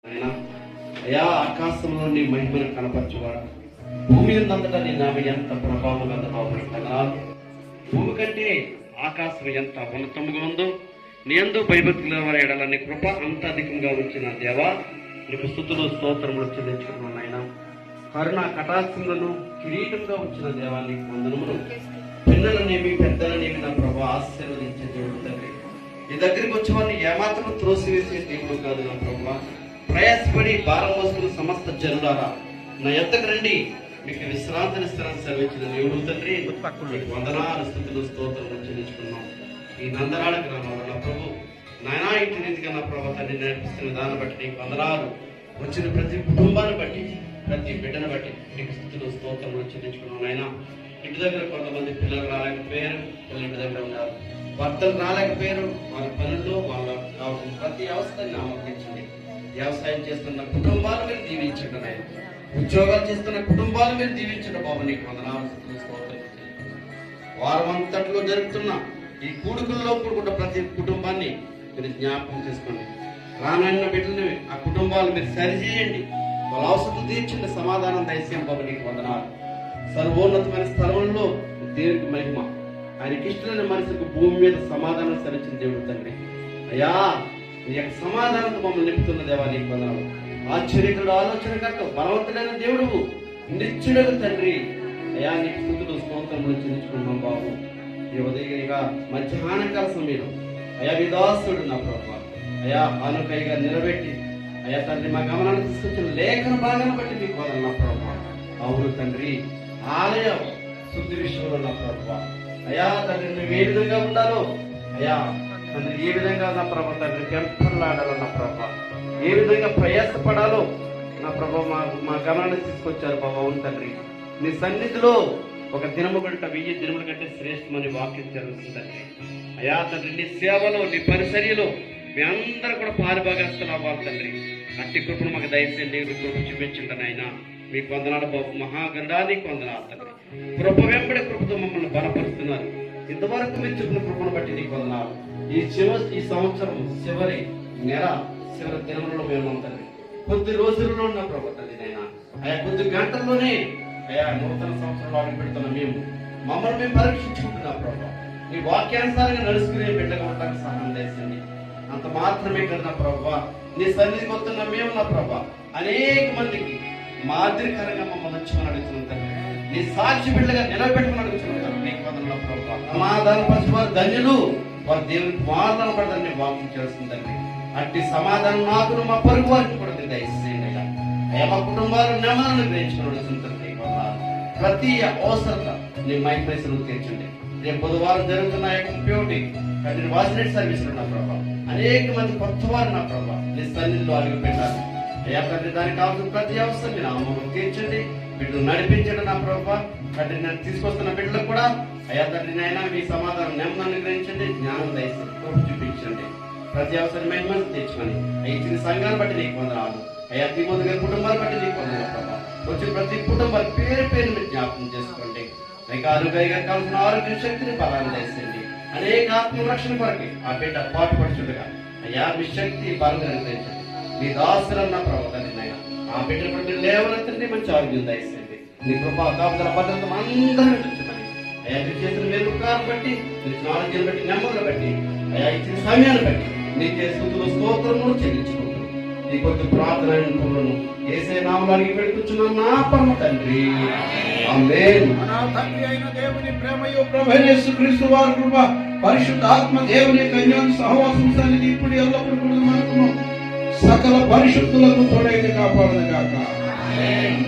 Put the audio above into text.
ఆయన అయా ఆకాశంలో నీ మహిమను కనపరచువాడు, భూమి అంతటా నీ నామ ఎంత ప్రభావం అందనాలు. భూమి కంటే ఆకాశం ఎంత ఉన్నతముగా ఉందో నీ యందు భయభక్తుల ఎడల నీ కృప అంత అధికంగా ఉంచిన దేవా, నీకు స్తుతులు స్తోత్రములు చెల్లించుకున్నాను. ఆయన కరుణ కటాక్షములను కిరీటంగా ఉంచిన దేవా నీకు వందనములు. పిల్లలనేమి పెద్దలనేమి నా ప్రభా ఆశీర్వదించే దేవుడు తండ్రి. నీ దగ్గరికి వచ్చే వారిని ఏమాత్రం త్రోసివేసే దేవుడు కాదు నా ప్రభా. ప్రయాసపడి భారం మోసుకున్న సమస్త జనులారా నా ఎద్దకు రండి, మీకు విశ్రాంతినిస్తారని సెలవించిన దేవుడు తండ్రి. వందనాలు స్తుతులు స్తోత్రములు చెల్లించుకున్నాం. ఈ నందనాడ గ్రామంలో నా ప్రభు నాయనా ఇంటి రీతిగా నా ప్రభు తండ్రి నేర్పిస్తున్న దాన్ని బట్టి నీకు వందనాలు. వచ్చిన ప్రతి కుటుంబాన్ని బట్టి ప్రతి బిడ్డను బట్టి నీకు స్తుతులు స్తోత్రములు చెల్లించుకున్నాం. నాయన ఇంటి దగ్గర కొంతమంది పిల్లలు రాలేకపోయారు, పిల్లలు ఇంటి దగ్గర ఉన్నారు, భర్తలు రాలేకపోయారు, వాళ్ళ పనుల్లో వాళ్ళ కావాల్సిన ప్రతి అవసరాన్ని ఆమోదించండి. వ్యవసాయం చేస్తున్న కుటుంబాలు మీరు దీవించండి నాయన. ఉద్యోగాలు చేస్తున్న కుటుంబాలు మీరు దీవించండి బాబు. నీకు వందనాలు స్తుతులు స్తోత్రములు. వారం అంతట్లో జరుగుతున్న ఈ కూడుకుల్లో కూడుకున్న ప్రతి కుటుంబాన్ని మీరు జ్ఞాపకం చేసుకోండి. రానన్న బిడ్డలు ఆ కుటుంబాలు మీరు సరిచేయండి, వాళ్ళ అవసరం తీర్చండి, సమాధానం దయచేయం బాబు. నీకు వందనాలు. సర్వోన్నతమైన స్థలంలో దేవునికి మహిమ, ఆయనకి ఇష్టమైన మనిషికి భూమి మీద సమాధానం సరించిన దేవుడు తండ్రి. అయ్యా నీ యొక్క సమాధానంతో మమ్మల్ని నింపుతున్న దేవా నీకు వందనాలు. ఆశ్చర్యకుడు, ఆలోచనకర్త, బలవంతుడైన దేవుడు, నిత్యుడకు తండ్రి. అయ్యా నీకు స్తుతులు స్తోత్రములు చెల్లించుకున్నాం బాబు. ఈ ఉదయంగా మధ్యాహ్నకాల సమయంలో అయా విదాసుడు నా ప్రభావ అయా ఆనుకైగా నిలబెట్టి అయా తండ్రి మా గమనాన్ని తీసుకొచ్చిన లేఖన భాగాన్ని బట్టి మీకు వదలు నా ప్రభావ. అవును తండ్రి, ఆలయ శుద్ధి విషయంలో నా ప్రభావ అయా తండ్రి నువ్వు ఏ విధంగా ఉండాలో అయా తండ్రి, ఏ విధంగా నా ప్రభావ తండ్రి పెంపలాడాలో నా ప్రభావ, ఏ విధంగా ప్రయాసపడాలో నా ప్రభావ మా గమనాన్ని తీసుకొచ్చారు బాబా. అవును తండ్రి, నీ సన్నిధిలో ఒక దినము కంటే 1000 దినముల కంటే శ్రేష్టమని వాక్యం జరుగుతుందండి. అయా తండ్రి నీ సేవలో నీ పరిచర్యలో మీ అందరూ కూడా పాలుభాగస్తులు అవ్వాలి తండ్రి. అట్టి కృపను మాకు దయచేయండి, కృప చూపించండి నాయన. మీకు వందనాలు బాబు. మహాగండానికి వందనాలు తండ్రి. కృప వెంబడి కృపతో మమ్మల్ని బలపరుస్తున్నారు. ఇంతవరకు మీరు చెప్పిన కృపను బట్టి నీకు వందనాలు. ఈ సంవత్సరం చివరి నెల చివరి దినములలో మేము తండ్రి కొద్ది రోజుల్లో ఉన్న ప్రభు తండ్రి నాయన. అయా కొద్ది గంటల్లోనే అయా నూతన సంవత్సరంలో అడుగు పెడుతున్న మేము మమ్మల్ని మేము పరీక్షించుకుంటున్నాం ప్రభావ. నీ వాక్యానుసారంగా నడుచుకునే బిడ్డగా ఉండడానికి సహాయం చేసింది. అంత మాత్రమే కదా ప్రభావ. నీ సన్నిధికి వస్తున్న మేము నా ప్రభావ అనేక మందికి మాదిరికరంగా మమ్మల్ని వచ్చుకొని అడుగుతున్నాం తండ్రి. నీ సాక్షి బిడ్డగా నిలబెట్టుకుని అడుగుతున్నాం తండ్రి. నీకు వందనాలు ప్రభావ. సమాధాన పరిచి వారు ధన్యులు, వారు దేవునికి వాదన పడదని వాక్యం చేస్తుందండి. అట్టి సమాధానం నాకు మా పొరుగు వారికి కూడా దయచేయండి అయ్యా. అయ్యా మా కుటుంబాలు నెమ్మదిని గ్రహించుకుని అడుగుతుంటారు. ప్రతి అవసరత నీ మైక్ ప్రైస్లు తీర్చండి. రేపు బుధవారం జరుగుతున్న ప్యూటీ కంటిన్యూ వాసినేట్ సర్వీసులు నా ప్రభావ అనేక మంది కొత్త వారు నా ప్రభావ నీ సన్నిధిలో అడుగు పెట్టాలి. అయ్యా తండ్రి దానికి కావాల్సిన ప్రతి అవసరం మీరు అమ్మకం తీర్చండి, బిడ్డలు నడిపించండి నా ప్రభావ. తండ్రి నేను తీసుకొస్తున్న బిడ్డలకు కూడా అయ్యా తండ్రి నైనా మీ సమాధానం నెమ్మదిని గ్రహించండి, జ్ఞానం దయచేసి చూపించండి. ప్రతి అవసరం మహిమను తీర్చుకొని ఇచ్చిన సంఘాన్ని బట్టి నీకు వందనాలు. అయ్యా తిమోతి గారి కుటుంబాన్ని బట్టి నీకు వందనాలు ప్రభావ. వచ్చిన ప్రతి కుటుంబాలు పేరు పేరు మీరు జ్ఞాపకం చేసుకోండి. అనేక ఆరోగ్యంగా కావాల్సిన ఆరోగ్య శక్తిని బలాన్ని దయచేయండి. అనేక ఆత్మరక్షణ కొరకి ఆ బిడ్డ పాటుపడుతుండగా అయ్యా మీ శక్తి బలం అనుగ్రహించండి. మీ దాసులన్న ప్రవర్తన ఆ బిడ్డను బట్టి లేవనెత్తండి, మంచి ఆరోగ్యం దయచేయండి. నీ కృపా కాపుదల భద్రత అందరూ చూడండి. అయ్యా మీరు చేసిన వేరుకాలను బట్టి, మీరు ఆరోగ్యాన్ని బట్టి, నెమ్మదిని బట్టి, అయ్యా ఇచ్చిన సమయాన్ని బట్టి నీకే స్తుతులు స్తోత్రములు చెల్లించుకుంటూ ఈ కొద్ది ప్రార్థనలను యేసే నామములో అడిగి పెడుతున్నాను నా పరమ తండ్రి. ఆమేన్. మన తండ్రి అయిన దేవుని ప్రేమయు ప్రభువైన యేసుక్రీస్తు వారి కృప పరిశుద్ధాత్మ దేవుని కన్యాను సహవాసం సన్నిధి ఇప్పుడు ఎల్లప్పుడూ మనకు సకల పరిశుద్ధులకు తోడైన కాపాడును గాక. ఆమేన్.